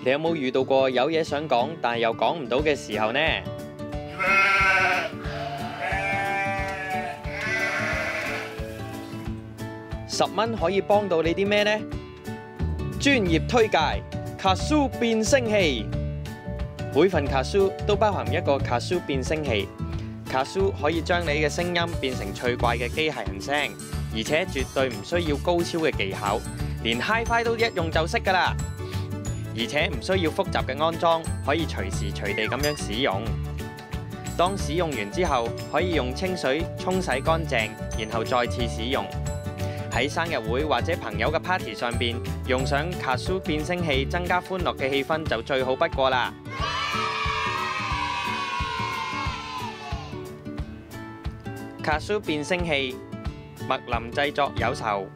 你有冇遇到過有嘢想講，但又講唔到嘅時候呢？10蚊可以幫到你啲咩呢？專業推介卡蘇變聲器，每份卡蘇都包含一個卡蘇變聲器。卡蘇可以將你嘅聲音變成趣怪嘅機械人聲，而且絕對唔需要高超嘅技巧，連 HiFi 都一用就識㗎喇。而且唔需要複雜嘅安裝，可以隨時隨地咁樣使用。當使用完之後，可以用清水沖洗乾淨，然後再次使用。喺生日會或者朋友嘅 party 上邊，用上卡蘇變聲器，增加歡樂嘅氣氛就最好不過啦。卡蘇變聲器，麥林製作有售。